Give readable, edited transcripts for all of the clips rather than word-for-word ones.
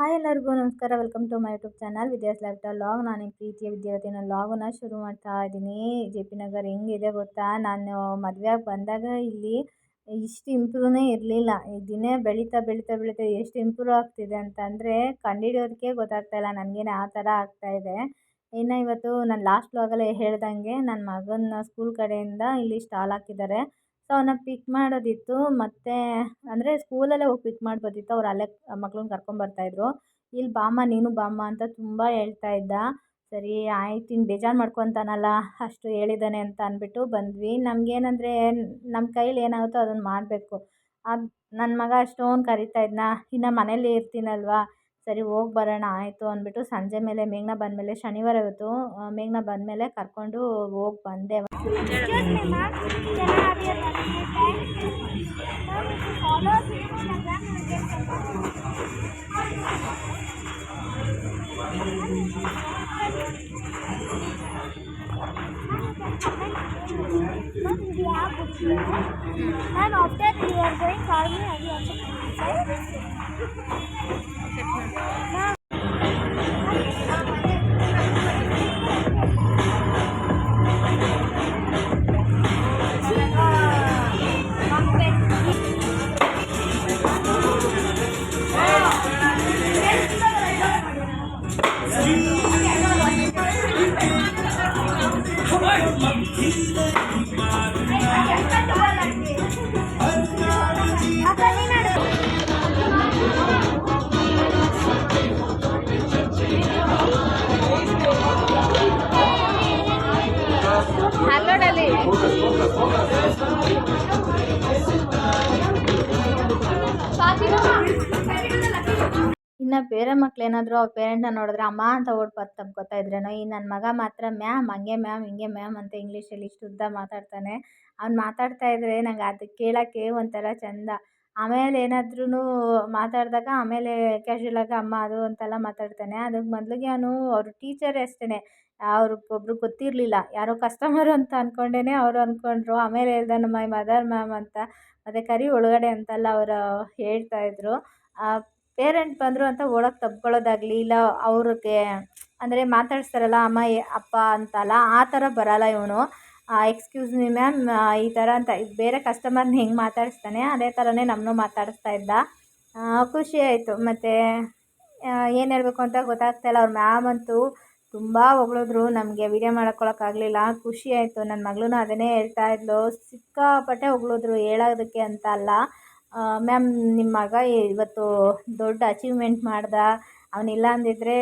Hi ಎಲ್ಲರಿಗೂ ನಮಸ್ಕಾರ. Welcome to my YouTube channel Vidya's lifestyle vlog. ನಾನು ನಿಮ್ಮ ಪ್ರೀತಿಯ ವಿದ್ಯಾವತಿನ ವ್ಲಾಗನ್ನ ಶುರು ಮಾಡ್ತಾ ಇದ್ದೀನಿ. JP ನಗರ್ ಹೆಂಗಿದೆ ಗೊತ್ತಾ? ನಾನು ಮದುವೆಯಾಗಿ ಬಂದಾಗ ಇಲ್ಲಿ ಇಷ್ಟು ಇಂಪ್ರೂವ್ನೇ ಇರಲಿಲ್ಲ. ದಿನೇ ಬೆಳೀತಾ ಬೆಳೀತಾ ಬೆಳೀತಾ ಎಷ್ಟು ಇಂಪ್ರೂವ್ ಆಗ್ತಿದೆ ಅಂತಂದರೆ ಕಂಡುಹಿಡಿಯೋದಕ್ಕೆ ಗೊತ್ತಾಗ್ತಾ ಇಲ್ಲ. ನನಗೇನೆ ಆ ಥರ ಆಗ್ತಾಯಿದೆ. ಇನ್ನು ಇವತ್ತು ನಾನು ಲಾಸ್ಟ್ ವ್ಲಾಗಲ್ಲೇ ಹೇಳ್ದಂಗೆ ನನ್ನ ಮಗನ ಸ್ಕೂಲ್ ಕಡೆಯಿಂದ ಇಲ್ಲಿ ಸ್ಟಾಲ್ ಹಾಕಿದ್ದಾರೆ. ಸೊ ಅವನ್ನ ಪಿಕ್ ಮಾಡೋದಿತ್ತು. ಮತ್ತು ಅಂದರೆ ಸ್ಕೂಲಲ್ಲೇ ಹೋಗಿ ಪಿಕ್ ಮಾಡ್ಬೋದಿತ್ತು. ಅವ್ರು ಅಲ್ಲೇ ಮಕ್ಳನ್ನ ಕರ್ಕೊಂಬರ್ತಾಯಿದ್ರು. ಇಲ್ಲಿ ಬಾಮ್ಮ ನೀನು ಬಾಮ್ಮ ಅಂತ ತುಂಬ ಹೇಳ್ತಾ ಇದ್ದ. ಸರಿ ಆಯ್ತು, ಇನ್ನು ಬೇಜಾರು ಮಾಡ್ಕೊತಾನಲ್ಲ ಅಷ್ಟು ಹೇಳಿದ್ದಾನೆ ಅಂತ ಅಂದ್ಬಿಟ್ಟು ಬಂದ್ವಿ. ನಮಗೇನಂದರೆ ನಮ್ಮ ಕೈಲಿ ಏನಾಗುತ್ತೋ ಅದನ್ನು ಮಾಡಬೇಕು. ಅದು ನನ್ನ ಮಗ ಅಷ್ಟೊಂದು ಕರಿತಾ ಇದ್ನ. ಇನ್ನು ಮನೇಲಿ ಇರ್ತೀನಲ್ವ, ಸರಿ ಹೋಗಿ ಬರೋಣ ಆಯಿತು ಅಂದ್ಬಿಟ್ಟು ಸಂಜೆ ಮೇಲೆ ಮೇಘನಾ ಬಂದಮೇಲೆ, ಶನಿವಾರ ಇವತ್ತು, ಮೇಘನಾ ಬಂದಮೇಲೆ ಕರ್ಕೊಂಡು ಹೋಗಿ ಬಂದೆ. Excuse me, ma'am. Can I have your license tag? Ma'am, if you follow Instagram, you will get Ma'am, we have books here. Ma'am, after you are going, call me. I will also come inside. Ma'am. ಇನ್ನು ಬೇರೆ ಮಕ್ಳೇನಾದರೂ ಅವ್ರ ಪೇರೆಂಟ್ನ ನೋಡಿದ್ರೆ ಅಮ್ಮ ಅಂತ ಓಡ್ಬರ್ತಾ ತಪ್ಕೊತಾ ಇದ್ರೇನೋ. ಈ ನನ್ನ ಮಗ ಮಾತ್ರ ಮ್ಯಾಮ್ ಹಂಗೆ ಮ್ಯಾಮ್ ಹಿಂಗೆ ಮ್ಯಾಮ್ ಅಂತ ಇಂಗ್ಲೀಷಲ್ಲಿ ಇಷ್ಟು ಉದ್ದ ಮಾತಾಡ್ತಾನೆ. ಅವ್ನು ಮಾತಾಡ್ತಾ ಇದ್ದರೆ ನಂಗೆ ಅದು ಕೇಳೋಕ್ಕೆ ಒಂಥರ ಚೆಂದ. ಆಮೇಲೆ ಏನಾದ್ರೂ ಮಾತಾಡಿದಾಗ ಆಮೇಲೆ ಕ್ಯಾಶುಯಲಾಗಿ ಅಮ್ಮ ಅದು ಅಂತೆಲ್ಲ ಮಾತಾಡ್ತಾನೆ. ಅದಕ್ಕೆ ಮೊದಲಿಗೆ ಅವನು ಅವ್ರ ಟೀಚರೇ ಅಷ್ಟೇ, ಅವ್ರಿಗೊಬ್ರು ಗೊತ್ತಿರಲಿಲ್ಲ, ಯಾರೋ ಕಸ್ಟಮರು ಅಂತ ಅಂದ್ಕೊಂಡೇ ಅವರು ಅಂದ್ಕೊಂಡ್ರು. ಆಮೇಲೆ ಹೇಳ್ದ ಮೈ ಮದರ್ ಮ್ಯಾಮ್ ಅಂತ. ಮತ್ತು ಕರಿ ಒಳಗಡೆ ಅಂತೆಲ್ಲ ಅವರು ಹೇಳ್ತಾಯಿದ್ರು. ಪೇರೆಂಟ್ ಬಂದರು ಅಂತ ಒಳಗೆ ತಬ್ಕೊಳ್ಳೋದಾಗಲಿ, ಇಲ್ಲ ಅವ್ರಿಗೆ ಅಂದರೆ ಮಾತಾಡಿಸ್ತಾರಲ್ಲ ಅಮ್ಮ ಅಪ್ಪ ಅಂತಲ್ಲ, ಆ ಥರ ಬರೋಲ್ಲ ಇವನು. ಎಕ್ಸ್ಕ್ಯೂಸ್ ಮಿ ಮ್ಯಾಮ್ ಈ ಥರ ಅಂತ ಬೇರೆ ಕಸ್ಟಮರ್ನ ಹೆಂಗೆ ಮಾತಾಡಿಸ್ತಾನೆ ಅದೇ ಥರನೇ ನಮ್ಮನ್ನು ಮಾತಾಡಿಸ್ತಾ ಇದ್ದ. ಖುಷಿ ಆಯಿತು. ಮತ್ತು ಏನು ಹೇಳಬೇಕು ಅಂತ ಗೊತ್ತಾಗ್ತಾಯಿಲ್ಲ. ಅವ್ರ ಮ್ಯಾಮ್ ಅಂತೂ ತುಂಬ ಹೊಗಳಿದ್ರು. ನಮಗೆ ವೀಡಿಯೋ ಮಾಡ್ಕೊಳಕ್ಕಾಗಲಿಲ್ಲ. ಖುಷಿ ಆಯಿತು. ನನ್ನ ಮಗಳೂ ಅದನ್ನೇ ಹೇಳ್ತಾ ಇದ್ಲು, ಸಿಕ್ಕಾಪಟ್ಟೆ ಹೊಗಳಿದ್ರು, ಹೇಳೋದಕ್ಕೆ ಅಂತ ಅಲ್ಲ. ಮ್ಯಾಮ್ ನಿಮ್ಮ ಮಗ ಇವತ್ತು ದೊಡ್ಡ ಅಚೀವ್ಮೆಂಟ್ ಮಾಡ್ದ, ಅವನಿಲ್ಲ ಅಂದಿದ್ದರೆ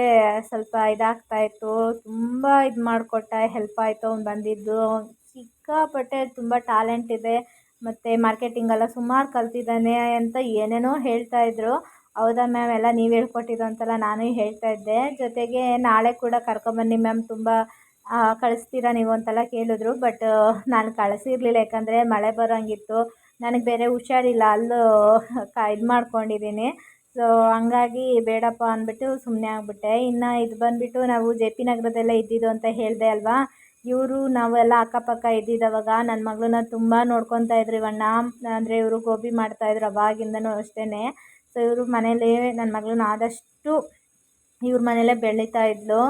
ಸ್ವಲ್ಪ ಇದಾಗ್ತಾಯಿತ್ತು, ತುಂಬ ಇದು ಮಾಡಿಕೊಟ್ಟ, ಹೆಲ್ಪ್ ಆಯಿತು ಅವ್ನು ಬಂದಿದ್ದು. ಸಿಕ್ಕಾಪಟ್ಟೆ ತುಂಬ ಟ್ಯಾಲೆಂಟ್ ಇದೆ, ಮತ್ತು ಮಾರ್ಕೆಟಿಂಗೆಲ್ಲ ಸುಮಾರು ಕಲ್ತಿದ್ದಾನೆ ಅಂತ ಏನೇನೋ ಹೇಳ್ತಾಯಿದ್ರು. ಹೌದಾ ಮ್ಯಾಮ್, ಎಲ್ಲ ನೀವು ಹೇಳ್ಕೊಟ್ಟಿದ್ದು ಅಂತೆಲ್ಲ ನಾನು ಹೇಳ್ತಾ ಇದ್ದೆ. ಜೊತೆಗೆ ನಾಳೆ ಕೂಡ ಕರ್ಕೊಂಬನ್ನಿ ಮ್ಯಾಮ್, ತುಂಬ ಕಳಿಸ್ತೀರಾ ನೀವು ಅಂತೆಲ್ಲ ಕೇಳಿದ್ರು. ಬಟ್ ನಾನು ಕಳಿಸಿರ್ಲಿಲ್ಲ, ಯಾಕಂದರೆ ಮಳೆ ಬರೋಂಗಿತ್ತು. ನನಗೆ ಬೇರೆ ಹುಷಾರಿಲ್ಲ, ಅಲ್ಲೂ ಇದು ಮಾಡ್ಕೊಂಡಿದ್ದೀನಿ. ಸೊ ಹಂಗಾಗಿ ಬೇಡಪ್ಪ ಅಂದ್ಬಿಟ್ಟು ಸುಮ್ಮನೆ ಆಗಿಬಿಟ್ಟೆ. ಇನ್ನು ಇದು ಬಂದುಬಿಟ್ಟು ನಾವು JP ನಗರದಲ್ಲೇ ಇದ್ದಿದ್ದು ಅಂತ ಹೇಳಿದೆ ಅಲ್ವಾ. ಇವರು ನಾವೆಲ್ಲ ಅಕ್ಕಪಕ್ಕ ಇದ್ದಿದ್ದವಾಗ ನನ್ನ ಮಗಳನ್ನ ತುಂಬ ನೋಡ್ಕೊತಾ ಇದ್ರು ಇವಣ್ಣ. ಅಂದರೆ ಇವರು ಗೋಬಿ ಮಾಡ್ತಾಯಿದ್ರು ಅವಾಗಿಂದನೂ ಅಷ್ಟೇ. ಸೊ ಇವರು ಮನೇಲಿ ನನ್ನ ಮಗಳನ್ನ ಆದಷ್ಟು ಇವ್ರ ಮನೇಲೇ ಬೆಳೀತಾ ಇದ್ಲು.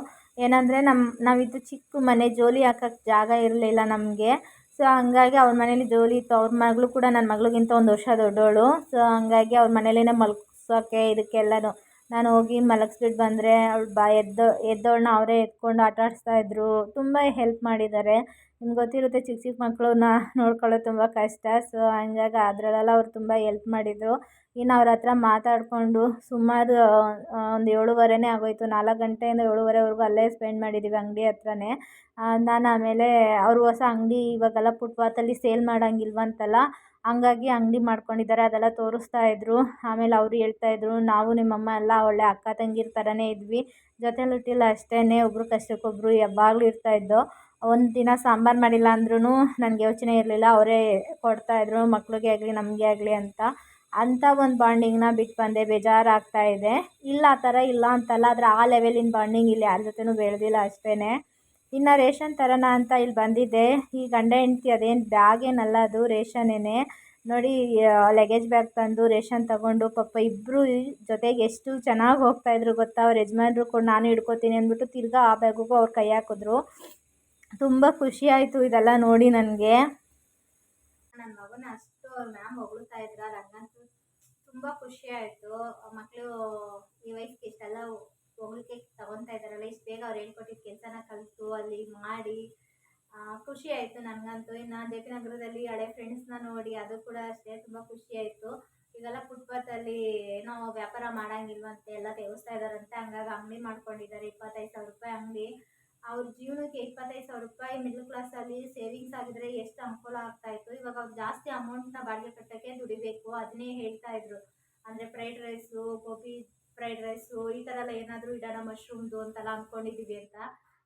ಏನಂದರೆ ನಾವಿದ್ದು ಚಿಕ್ಕ ಮನೆ, ಜೋಲಿ ಹಾಕೋಕ್ಕೆ ಜಾಗ ಇರಲಿಲ್ಲ ನಮಗೆ. ಸೊ ಹಂಗಾಗಿ ಅವ್ರ ಮನೇಲಿ ಜೋಲಿ ಇತ್ತು. ಅವ್ರ ಮಗಳು ಕೂಡ ನನ್ನ ಮಗಳಿಗಿಂತ ಒಂದು ವರ್ಷ ದೊಡ್ಡವಳು. ಸೊ ಹಂಗಾಗಿ ಅವ್ರ ಮನೇಲೇ ಮಲಗ್ಸೋಕ್ಕೆ ಇದಕ್ಕೆಲ್ಲನೂ ನಾನು ಹೋಗಿ ಮಲಗಿಸ್ಬಿಟ್ಟು ಬಂದರೆ ಅವಳು ಎದ್ದವಳನ್ನ ಅವರೇ ಎತ್ಕೊಂಡು ಆಟ ಆಡಿಸ್ತಾಯಿದ್ರು. ತುಂಬ ಹೆಲ್ಪ್ ಮಾಡಿದ್ದಾರೆ. ನಿಮ್ಗೆ ಗೊತ್ತಿರುತ್ತೆ, ಚಿಕ್ಕ ಚಿಕ್ಕ ಮಕ್ಕಳನ್ನ ನೋಡ್ಕೊಳ್ಳೋದು ತುಂಬ ಕಷ್ಟ. ಸೊ ಹಂಗಾಗಿ ಅದರಲ್ಲೆಲ್ಲ ಅವ್ರು ತುಂಬ ಹೆಲ್ಪ್ ಮಾಡಿದರು. ಇನ್ನು ಅವ್ರ ಹತ್ರ ಮಾತಾಡಿಕೊಂಡು ಸುಮಾರು ಒಂದು 7:30ನೇ ಆಗೋಯಿತು. 4 ಗಂಟೆಯಿಂದ 7:30ವರೆಗೂ ಅಲ್ಲೇ ಸ್ಪೆಂಡ್ ಮಾಡಿದ್ದೀವಿ ಅಂಗಡಿ ಹತ್ರನೇ. ನಾನು ಆಮೇಲೆ ಅವರು ಹೊಸ ಅಂಗಡಿ ಇವಾಗೆಲ್ಲ ಫುಟ್ಪಾತಲ್ಲಿ ಸೇಲ್ ಮಾಡೋಂಗಿಲ್ವಂತಲ್ಲ, ಹಂಗಾಗಿ ಅಂಗಡಿ ಮಾಡ್ಕೊಂಡಿದ್ದಾರೆ, ಅದೆಲ್ಲ ತೋರಿಸ್ತಾ ಇದ್ದರು. ಆಮೇಲೆ ಅವರು ಹೇಳ್ತಾಯಿದ್ರು, ನಾವು ನಿಮ್ಮಮ್ಮ ಎಲ್ಲ ಒಳ್ಳೆ ಅಕ್ಕ ತಂಗಿರ ಥರನೇ ಇದ್ವಿ, ಜೊತೆಲಿಟ್ಟಿಲ್ಲ ಅಷ್ಟೇ, ಒಬ್ರು ಕಷ್ಟಕ್ಕೊಬ್ಬರು ಯಾವಾಗಲೂ ಇರ್ತಾಯಿದ್ದೋ. ಒಂದು ದಿನ ಸಾಂಬಾರು ಮಾಡಿಲ್ಲ ಅಂದ್ರೂ ನನಗೆ ಯೋಚನೆ ಇರಲಿಲ್ಲ, ಅವರೇ ಕೊಡ್ತಾಯಿದ್ರು, ಮಕ್ಳಿಗೆ ಆಗಲಿ ನಮಗೆ ಆಗಲಿ ಅಂತ. ಅಂಥ ಒಂದು ಬಾಂಡಿಂಗ್ನ ಬಿಟ್ಟು ಬಂದೆ, ಬೇಜಾರಾಗ್ತಾ ಇದೆ. ಇಲ್ಲ ಆ ಥರ ಇಲ್ಲ ಅಂತಲ್ಲ, ಆದರೆ ಆ ಲೆವೆಲಿನ ಬಾಂಡಿಂಗ್ ಇಲ್ಲಿ ಯಾರ ಜೊತೆನೂ ಬೆಳೆದಿಲ್ಲ ಅಷ್ಟೇ. ಇನ್ನು ರೇಷನ್ ತರೋಣ ಅಂತ ಇಲ್ಲಿ ಬಂದಿದ್ದೆ. ಈ ಗಂಡ ಹೆಂಡ್ತಿ ಅದೇನು ಬ್ಯಾಗೇನಲ್ಲ, ಅದು ರೇಷನ್ನೇ. ನೋಡಿ ಲಗೇಜ್ ಬ್ಯಾಗ್ ತಂದು ರೇಷನ್ ತಗೊಂಡು ಪಾಪ ಇಬ್ಬರು ಜೊತೆಗೆ ಎಷ್ಟು ಚೆನ್ನಾಗಿ ಹೋಗ್ತಾಯಿದ್ರು ಗೊತ್ತಾ. ಅವ್ರ ಯಜಮಾನ್ರು ಕೂಡ ನಾನು ಹಿಡ್ಕೊತೀನಿ ಅಂದ್ಬಿಟ್ಟು ತಿರ್ಗಾ ಆ ಬ್ಯಾಗುಗೂ ಅವ್ರು ಕೈ ಹಾಕಿದ್ರು. ತುಂಬ ಖುಷಿ ಆಯಿತು ಇದೆಲ್ಲ ನೋಡಿ ನನಗೆ. ನನ್ನ ಮಗನ ಅಷ್ಟು ಮ್ಯಾಮ್ ಹೊಗಳ್ತಾ ಇದ್ರ, ನನಗಂತೂ ತುಂಬ ಖುಷಿ ಆಯಿತು. ಮಕ್ಕಳು ಈ ವಯಸ್ಸಿಗೆ ಇಷ್ಟೆಲ್ಲ ಹೊಗಳಿಕೆ ತಗೊತಾ ಇದ್ದಾರಲ್ಲ, ಇಷ್ಟು ಬೇಗ ಅವ್ರು ಹೇಳ್ಕೊಟ್ಟಿದ್ದ ಕೆಲಸನ ಕಲಿತು ಅಲ್ಲಿ ಮಾಡಿ ಖುಷಿ ಆಯಿತು ನನಗಂತೂ. ಇನ್ನು ಜೆ ಪಿ ನಗರದಲ್ಲಿ ಹಳೆ ಫ್ರೆಂಡ್ಸ್ನ ನೋಡಿ ಅದು ಕೂಡ ಅಷ್ಟೇ ತುಂಬ ಖುಷಿ ಆಯಿತು. ಈಗೆಲ್ಲ ಫುಟ್ಪಾತಲ್ಲಿ ಏನೋ ವ್ಯಾಪಾರ ಮಾಡೋಂಗಿಲ್ವಂತೆ, ಎಲ್ಲ ತೆಗೆಸ್ತಾ ಇದ್ದಾರಂತೆ. ಹಂಗಾಗಿ ಅಂಗಡಿ ಮಾಡ್ಕೊಂಡಿದ್ದಾರೆ, 25,000 ರೂಪಾಯಿ ಅಂಗಡಿ. ಅವ್ರ ಜೀವನಕ್ಕೆ 25,000 ರೂಪಾಯಿ ಮಿಡ್ಲ್ ಕ್ಲಾಸಲ್ಲಿ ಸೇವಿಂಗ್ಸ್ ಆಗಿದ್ರೆ ಎಷ್ಟು ಅನುಕೂಲ ಆಗ್ತಾಯಿತ್ತು. ಇವಾಗ ಅವ್ರು ಜಾಸ್ತಿ ಅಮೌಂಟ್ನ ಬಾಡಿಗೆ ಕಟ್ಟೋಕ್ಕೆ ದುಡಿಬೇಕು. ಅದನ್ನೇ ಹೇಳ್ತಾ ಇದ್ರು. ಅಂದರೆ fried rice, gobi fried rice ಈ ಥರ ಎಲ್ಲ ಏನಾದರೂ ಇಡೋಣ ಮಶ್ರೂಮ್ದು ಅಂತೆಲ್ಲ ಅಂದ್ಕೊಂಡಿದ್ದೀವಿ ಅಂತ.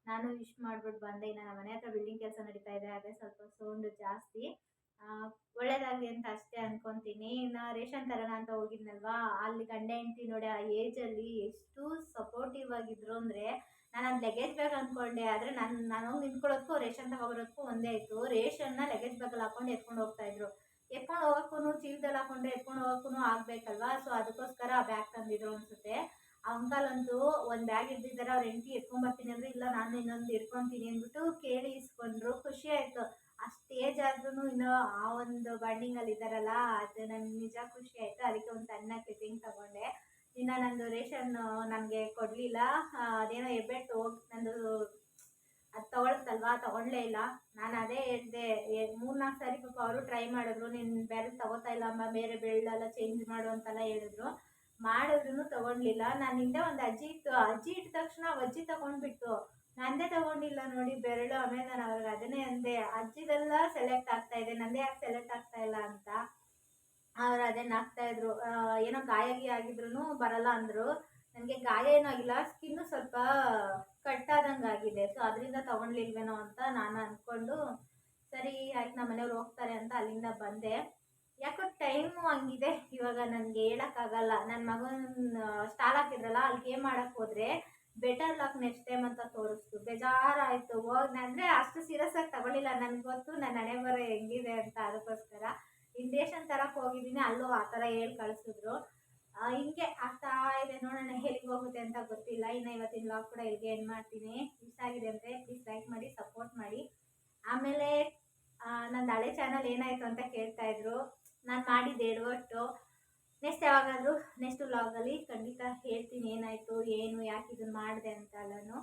ನಾನು ವಿಶ್ ಮಾಡ್ಬಿಟ್ಟು ಬಂದೆ. ಇನ್ನು ನಮ್ಮ ಮನೆ ಹತ್ರ ಬಿಲ್ಡಿಂಗ್ ಕೆಲಸ ನಡೀತಾ ಇದೆ, ಅದೇ ಸ್ವಲ್ಪ ಸೌಂಡು ಜಾಸ್ತಿ. ಒಳ್ಳೇದಾಗಲಿ ಅಂತ ಅಷ್ಟೇ ಅಂದ್ಕೊತೀನಿ. ಇನ್ನು ರೇಷನ್ ತರೋಣ ಅಂತ ಹೋಗಿದ್ನಲ್ವಾ, ಅಲ್ಲಿ ಗಂಡ ಹೆಂಡತಿ ನೋಡಿ ಆ ಏಜಲ್ಲಿ ಎಷ್ಟು ಸಪೋರ್ಟಿವ್ ಆಗಿದ್ರು ಅಂದರೆ, ನಾನು ಅದು ಲಗೇಜ್ ಬ್ಯಾಗ್ ಅಂದ್ಕೊಂಡೆ. ಆದರೆ ನಾನು ಹೋಗಿ ನಿಂತ್ಕೊಳ್ಳೋದಕ್ಕೂ ರೇಷನ್ ತಗೊಬರೋದಕ್ಕೂ ಒಂದೇ ಆಯಿತು. ರೇಷನ್ನ ಲಗೇಜ್ ಬ್ಯಾಗಲ್ಲಿ ಹಾಕೊಂಡು ಎತ್ಕೊಂಡು ಹೋಗ್ತಾಯಿದ್ರು. ಎತ್ಕೊಂಡು ಹೋಗೋಕ್ಕೂ ಚೀಲದಲ್ಲಿ ಹಾಕೊಂಡ್ರೆ ಎತ್ಕೊಂಡು ಹೋಗೋಕ್ಕೂ ಆಗಬೇಕಲ್ವಾ. ಸೊ ಅದಕ್ಕೋಸ್ಕರ ಆ ಬ್ಯಾಗ್ ತಂದಿದ್ರು ಅನಿಸುತ್ತೆ. ಆ ಅಂಕಲ್ ಅಂತೂ ಒಂದು ಬ್ಯಾಗ್ ಇದ್ದಿದ್ದಾರೆ, ಅವ್ರ ಹೆಂಡತಿ ಎತ್ಕೊಂಬರ್ತೀನಿ ಅಂದರೆ ಇಲ್ಲ ನಾನು ಇನ್ನೊಂದು ಇಟ್ಕೊತೀನಿ ಅಂದ್ಬಿಟ್ಟು ಕೇಳಿ ಇಸ್ಕೊಂಡ್ರು. ಖುಷಿ ಆಯಿತು. ಅಷ್ಟು ಏಜ್ ಆದ್ರೂ ಇನ್ನೂ ಆ ಒಂದು ಬಾಂಡಿಂಗಲ್ಲಿ ಇದ್ದಾರಲ್ಲ, ಅದು ನನಗೆ ನಿಜ ಖುಷಿ ಆಯಿತು. ಅದಕ್ಕೆ ಒಂದು ಸಣ್ಣ ಕ್ಲಿಪ್ಪಿಂಗ್ ತಗೊಂಡೆ. ಇನ್ನು ನಂದು ರೇಷನ್ ನನಗೆ ಕೊಡಲಿಲ್ಲ. ಅದೇನೋ ಹೆಬ್ಬೆಟ್ಟು ಹೋಗಿ ನಂದು ಅದು ತೊಗೊಳುತ್ತಲ್ವಾ, ತೊಗೊಳ್ಳೇ ಇಲ್ಲ. ನಾನು ಅದೇ ಹೇಳಿದೆ, 3-4 ಸಾರಿ ಪಾಪ ಅವರು ಟ್ರೈ ಮಾಡಿದ್ರು. ನೀನು ಬೇರೆ ತೊಗೋತಾ ಇಲ್ಲ ಅಮ್ಮ, ಬೇರೆ ಬೆಳ್ಳೆಲ್ಲ ಚೇಂಜ್ ಮಾಡು ಅಂತೆಲ್ಲ ಹೇಳಿದ್ರು. ಮಾಡಿದ್ರೂ ತೊಗೊಳ್ಲಿಲ್ಲ. ನಾನು ಹಿಂದೆ ಒಂದು ಅಜ್ಜಿ ಇತ್ತು, ಅಜ್ಜಿ ಇಟ್ಟ ತಕ್ಷಣ ಅಜ್ಜಿ ತೊಗೊಂಡ್ಬಿಟ್ಟು ನಂದೇ ತೊಗೊಂಡಿಲ್ಲ ನೋಡಿ ಬೆರಳು. ಆಮೇಲೆ ನಾನು ಅವ್ರಿಗೆ ಅದನ್ನೇ ಅಂದೆ, ಅಜ್ಜಿದೆಲ್ಲ ಸೆಲೆಕ್ಟ್ ಆಗ್ತಾಯಿದೆ, ನಂದೇ ಯಾಕೆ ಸೆಲೆಕ್ಟ್ ಆಗ್ತಾಯಿಲ್ಲ ಅಂತ. ಅವ್ರು ಅದನ್ನು ಹಾಕ್ತಾಯಿದ್ರು. ಏನೋ ಗಾಯ ಆಗಿದ್ರೂ ಬರಲ್ಲ ಅಂದರು. ನನಗೆ ಗಾಯ ಏನೂ ಆಗಿಲ್ಲ, ಸ್ಕಿನ್ನು ಸ್ವಲ್ಪ ಕಟ್ಟಾದಂಗೆ ಆಗಿದೆ. ಸೊ ಅದರಿಂದ ತೊಗೊಳ್ಲಿಲ್ವೇನೋ ಅಂತ ನಾನು ಅಂದ್ಕೊಂಡು ಸರಿ ಆಯ್ತು ನಮ್ಮ ಮನೆಯವ್ರು ಹೋಗ್ತಾರೆ ಅಂತ ಅಲ್ಲಿಂದ ಬಂದೆ. ಯಾಕೋ ಟೈಮು ಹಂಗಿದೆ ಇವಾಗ, ನನಗೆ ಹೇಳೋಕ್ಕಾಗಲ್ಲ. ನನ್ನ ಮಗನ ಸ್ಟಾಲ್ ಹಾಕಿದ್ರಲ್ಲ, ಅಲ್ಲಿ ಗೇಮ್ ಮಾಡೋಕ್ಕೆ ಹೋದರೆ ಬೆಟರ್ ಲಕ್ ನೆಕ್ಸ್ಟ್ ಟೈಮ್ ಅಂತ ತೋರಿಸ್ತು. ಬೇಜಾರಾಯಿತು. ಹೋಗಿ ಅಂದರೆ ಅಷ್ಟು ಸೀರಿಯಸ್ಸಾಗಿ ತಗೊಳ್ಳಿಲ್ಲ, ನನಗೆ ಗೊತ್ತು ನನ್ನ ಹಣೆ ಬರ ಹೆಂಗಿದೆ ಅಂತ. ಅದಕ್ಕೋಸ್ಕರ ಇಂಡೇಷನ್ ತರಕ್ಕೆ ಹೋಗಿದ್ದೀನಿ, ಅಲ್ಲೂ ಆ ಥರ ಹೇಳಿ ಕಳಿಸಿದ್ರು. ಹಿಂಗೆ ಆಗ್ತಾ ಇದೆ, ನೋಡೋಣ ಎಲ್ಲಿಗೆ ಹೋಗುತ್ತೆ ಅಂತ ಗೊತ್ತಿಲ್ಲ. ಇನ್ನು ಇವತ್ತಿನ ವ್ಲಾಗ್ ಕೂಡ ಇಲ್ಲಿಗೆ ಎಂಡ್ ಮಾಡ್ತೀನಿ. ಇಷ್ಟ ಆಗಿದೆ ಅಂದರೆ ಪ್ಲೀಸ್ ಲೈಕ್ ಮಾಡಿ, ಸಪೋರ್ಟ್ ಮಾಡಿ. ಆಮೇಲೆ ನಂದು ಹಳೆ ಚಾನಲ್ ಏನಾಯಿತು ಅಂತ ಕೇಳ್ತಾಯಿದ್ರು. ನಾನು ಮಾಡಿದ್ದು ಎಡವಟ್ಟು. ನೆಕ್ಸ್ಟ್ ವ್ಲಾಗಲ್ಲಿ ಖಂಡಿತ ಹೇಳ್ತೀನಿ ಏನಾಯಿತು, ಏನು, ಯಾಕೆ ಇದನ್ನು ಮಾಡಿದೆ ಅಂತ ಎಲ್ಲನೂ.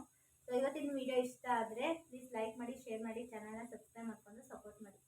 ಸೊ ಇವತ್ತಿನ ವಿಡಿಯೋ ಇಷ್ಟ ಆದರೆ ಪ್ಲೀಸ್ ಲೈಕ್ ಮಾಡಿ, ಶೇರ್ ಮಾಡಿ, ಚಾನಲ್ನ ಸಬ್ಸ್ಕ್ರೈಬ್ ಮಾಡಿಕೊಂಡು ಸಪೋರ್ಟ್ ಮಾಡಿ.